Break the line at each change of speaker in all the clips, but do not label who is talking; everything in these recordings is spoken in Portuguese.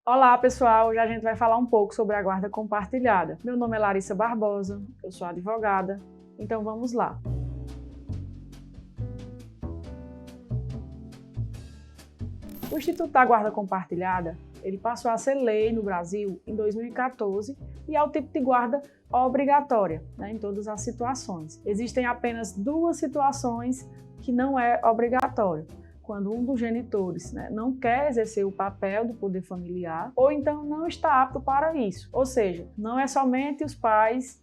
Olá pessoal, hoje a gente vai falar um pouco sobre a guarda compartilhada. Meu nome é Larissa Barbosa, eu sou advogada, então vamos lá. O Instituto da Guarda Compartilhada, ele passou a ser lei no Brasil em 2014 e é o tipo de guarda obrigatória, em todas as situações. Existem apenas duas situações que não é obrigatório. Quando um dos genitores não quer exercer o papel do poder familiar ou então não está apto para isso. Ou seja, não é somente os pais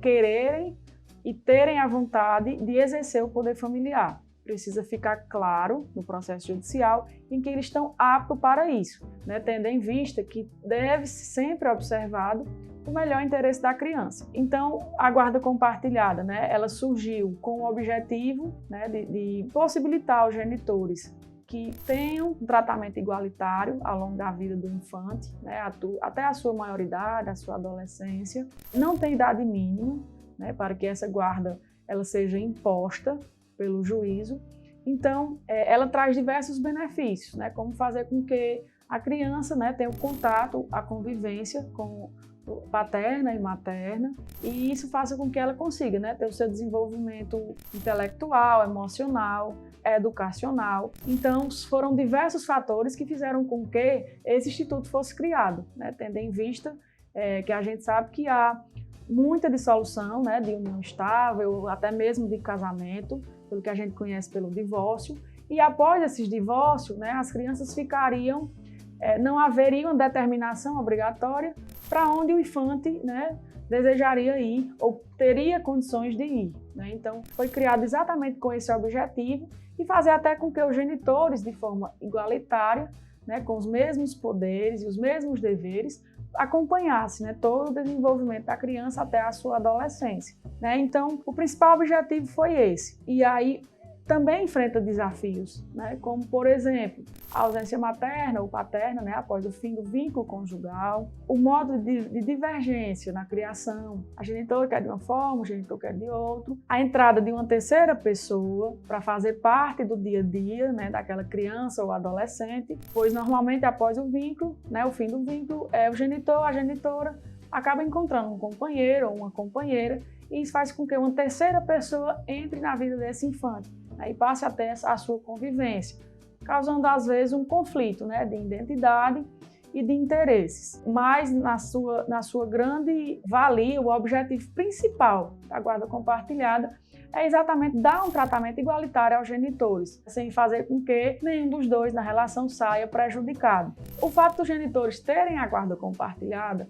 quererem e terem a vontade de exercer o poder familiar. Precisa ficar claro no processo judicial em que eles estão aptos para isso, tendo em vista que deve ser sempre observado o melhor interesse da criança. Então, a guarda compartilhada, ela surgiu com o objetivo de possibilitar aos genitores que tenham um tratamento igualitário ao longo da vida do infante, até a sua maioridade, a sua adolescência. Não tem idade mínima para que essa guarda ela seja imposta pelo juízo. Então, ela traz diversos benefícios, como fazer com que a criança tenha o contato, a convivência com paterna e materna, e isso faça com que ela consiga ter o seu desenvolvimento intelectual, emocional, educacional. Então, foram diversos fatores que fizeram com que esse instituto fosse criado, tendo em vista que a gente sabe que há muita dissolução de união estável, até mesmo de casamento, pelo que a gente conhece pelo divórcio, e após esses divórcios, as crianças ficariam, não haveria uma determinação obrigatória para onde o infante desejaria ir ou teria condições de ir. Então, foi criado exatamente com esse objetivo e fazer até com que os genitores, de forma igualitária, com os mesmos poderes e os mesmos deveres, acompanhassem todo o desenvolvimento da criança até a sua adolescência. Então, o principal objetivo foi esse. E aí, também enfrenta desafios, como, por exemplo, a ausência materna ou paterna após o fim do vínculo conjugal, o modo de divergência na criação, a genitora quer de uma forma, o genitor quer de outra, a entrada de uma terceira pessoa para fazer parte do dia a dia daquela criança ou adolescente, pois normalmente após o vínculo, o fim do vínculo, o genitor, a genitora acaba encontrando um companheiro ou uma companheira e isso faz com que uma terceira pessoa entre na vida desse infante e passe a ter a sua convivência, causando às vezes um conflito de identidade e de interesses. Mas na sua grande valia, o objetivo principal da guarda compartilhada é exatamente dar um tratamento igualitário aos genitores, sem fazer com que nenhum dos dois na relação saia prejudicado. O fato dos genitores terem a guarda compartilhada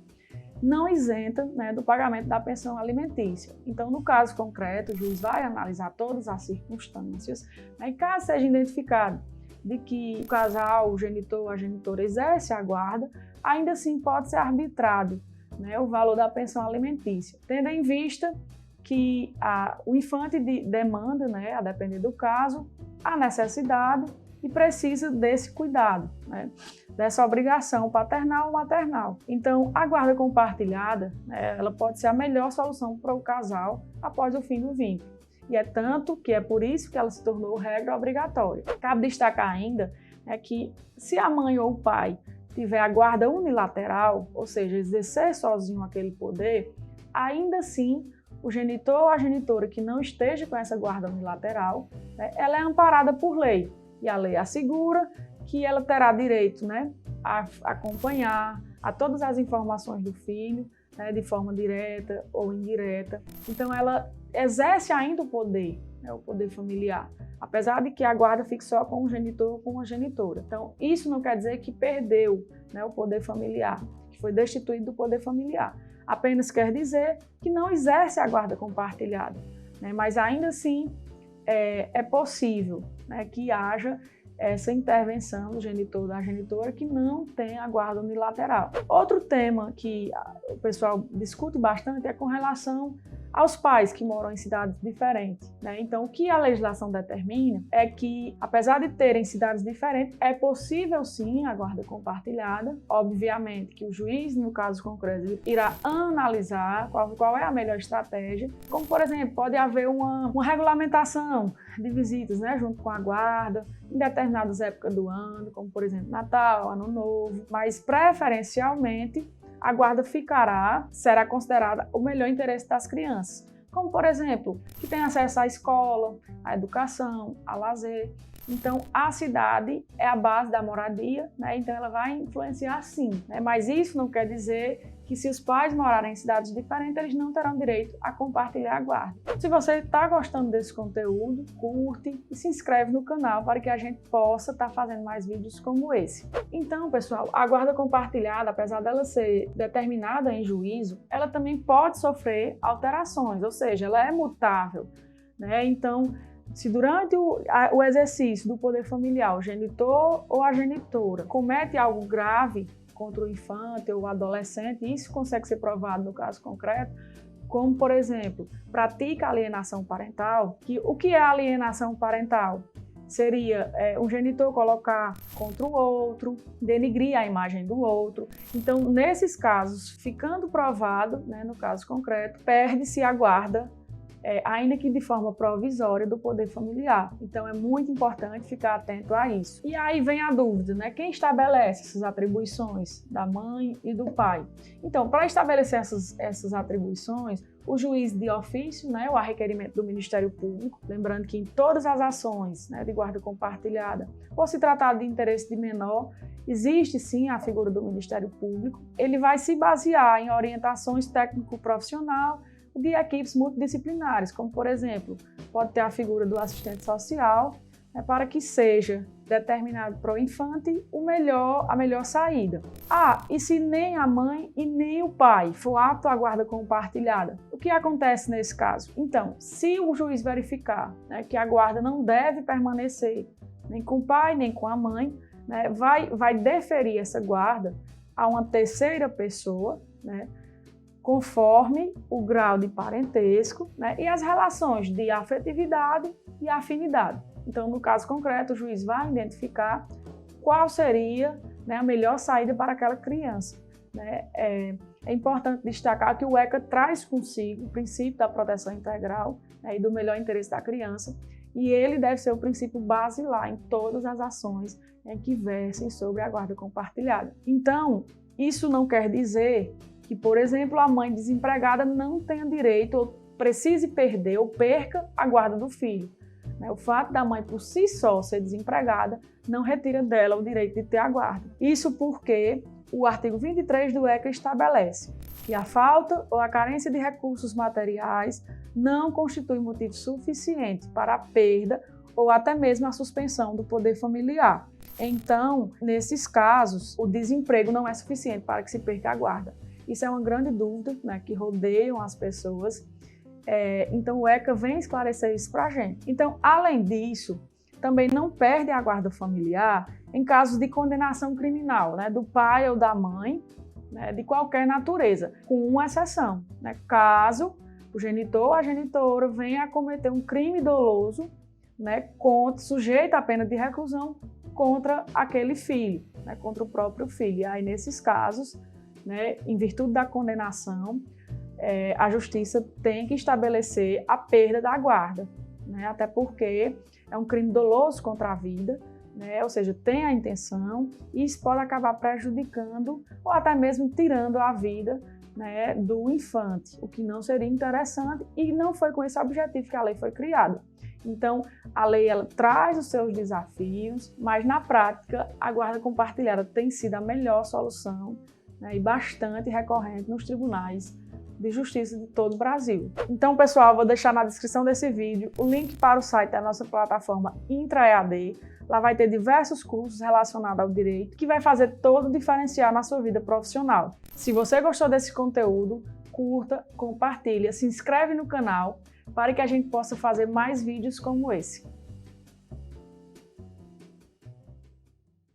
não isenta do pagamento da pensão alimentícia. Então, no caso concreto, o juiz vai analisar todas as circunstâncias, e caso seja identificado de que o casal, o genitor ou a genitora exerce a guarda, ainda assim pode ser arbitrado o valor da pensão alimentícia, tendo em vista que o infante demanda, a depender do caso, a necessidade e precisa desse cuidado, dessa obrigação paternal ou maternal. Então, a guarda compartilhada, ela pode ser a melhor solução para o casal após o fim do vínculo. E é tanto que é por isso que ela se tornou regra obrigatória. Cabe destacar ainda que se a mãe ou o pai tiver a guarda unilateral, ou seja, exercer sozinho aquele poder, ainda assim o genitor ou a genitora que não esteja com essa guarda unilateral, ela é amparada por lei. E a lei assegura que ela terá direito a acompanhar a todas as informações do filho, de forma direta ou indireta. Então, ela exerce ainda o poder familiar, apesar de que a guarda fique só com o genitor ou com a genitora. Então, isso não quer dizer que perdeu o poder familiar, que foi destituído do poder familiar. Apenas quer dizer que não exerce a guarda compartilhada, mas ainda assim é possível que haja essa intervenção do genitor ou da genitora que não tem a guarda unilateral. Outro tema que o pessoal discute bastante é com relação aos pais que moram em cidades diferentes, né? Então, o que a legislação determina é que, apesar de terem cidades diferentes, é possível sim a guarda compartilhada. Obviamente que o juiz, no caso concreto, irá analisar qual é a melhor estratégia. Como, por exemplo, pode haver uma regulamentação de visitas, né, junto com a guarda, em determinadas épocas do ano, como, por exemplo, Natal, Ano Novo, mas preferencialmente a guarda será considerada o melhor interesse das crianças, como, por exemplo, que tem acesso à escola, à educação, ao lazer. Então, a cidade é a base da moradia, né? Então ela vai influenciar sim, né? Mas isso não quer dizer que se os pais morarem em cidades diferentes, eles não terão direito a compartilhar a guarda. Se você está gostando desse conteúdo, curte e se inscreve no canal para que a gente possa estar fazendo mais vídeos como esse. Então, pessoal, a guarda compartilhada, apesar dela ser determinada em juízo, ela também pode sofrer alterações, ou seja, ela é mutável, né? Então, se durante o exercício do poder familiar, o genitor ou a genitora comete algo grave contra o infante ou o adolescente, isso consegue ser provado no caso concreto, como, por exemplo, pratica alienação parental, o que é alienação parental? Seria um genitor colocar contra o outro, denigrir a imagem do outro. Então, nesses casos, ficando provado, né, no caso concreto, perde-se a guarda, ainda que de forma provisória, do poder familiar. Então, é muito importante ficar atento a isso. E aí vem a dúvida, né? Quem estabelece essas atribuições da mãe e do pai? Então, para estabelecer essas atribuições, o juiz de ofício, né, ou a requerimento do Ministério Público, lembrando que em todas as ações, né, de guarda compartilhada, por se tratar de interesse de menor, existe sim a figura do Ministério Público. Ele vai se basear em orientações técnico-profissional de equipes multidisciplinares, como, por exemplo, pode ter a figura do assistente social, para que seja determinado para o infante a melhor saída. E se nem a mãe e nem o pai for apto à guarda compartilhada, o que acontece nesse caso? Então, se o juiz verificar, né, que a guarda não deve permanecer nem com o pai nem com a mãe, né, vai deferir essa guarda a uma terceira pessoa, né, conforme o grau de parentesco, né, e as relações de afetividade e afinidade. Então, no caso concreto, o juiz vai identificar qual seria, né, a melhor saída para aquela criança, né? É importante destacar que o ECA traz consigo o princípio da proteção integral, né, e do melhor interesse da criança, e ele deve ser o princípio basilar em todas as ações, né, que versem sobre a guarda compartilhada. Então, isso não quer dizer que, por exemplo, a mãe desempregada não tenha direito ou precise perder ou perca a guarda do filho. O fato da mãe por si só ser desempregada não retira dela o direito de ter a guarda. Isso porque o artigo 23 do ECA estabelece que a falta ou a carência de recursos materiais não constitui motivo suficiente para a perda ou até mesmo a suspensão do poder familiar. Então, nesses casos, o desemprego não é suficiente para que se perca a guarda. Isso é uma grande dúvida, né, que rodeiam as pessoas. Então, o ECA vem esclarecer isso para a gente. Então, além disso, também não perde a guarda familiar em casos de condenação criminal, né, do pai ou da mãe, né, de qualquer natureza, com uma exceção, né, caso o genitor ou a genitora venha a cometer um crime doloso, né, sujeito à pena de reclusão contra aquele filho, né, contra o próprio filho. E aí, nesses casos, né, em virtude da condenação, a justiça tem que estabelecer a perda da guarda, né, até porque é um crime doloso contra a vida, né, ou seja, tem a intenção, e isso pode acabar prejudicando ou até mesmo tirando a vida, né, do infante, o que não seria interessante, e não foi com esse objetivo que a lei foi criada. Então, a lei ela traz os seus desafios, mas na prática a guarda compartilhada tem sido a melhor solução, né, e bastante recorrente nos tribunais de justiça de todo o Brasil. Então, pessoal, vou deixar na descrição desse vídeo o link para o site da nossa plataforma IntraEAD. Lá vai ter diversos cursos relacionados ao direito que vai fazer todo o diferencial na sua vida profissional. Se você gostou desse conteúdo, curta, compartilha, se inscreve no canal para que a gente possa fazer mais vídeos como esse.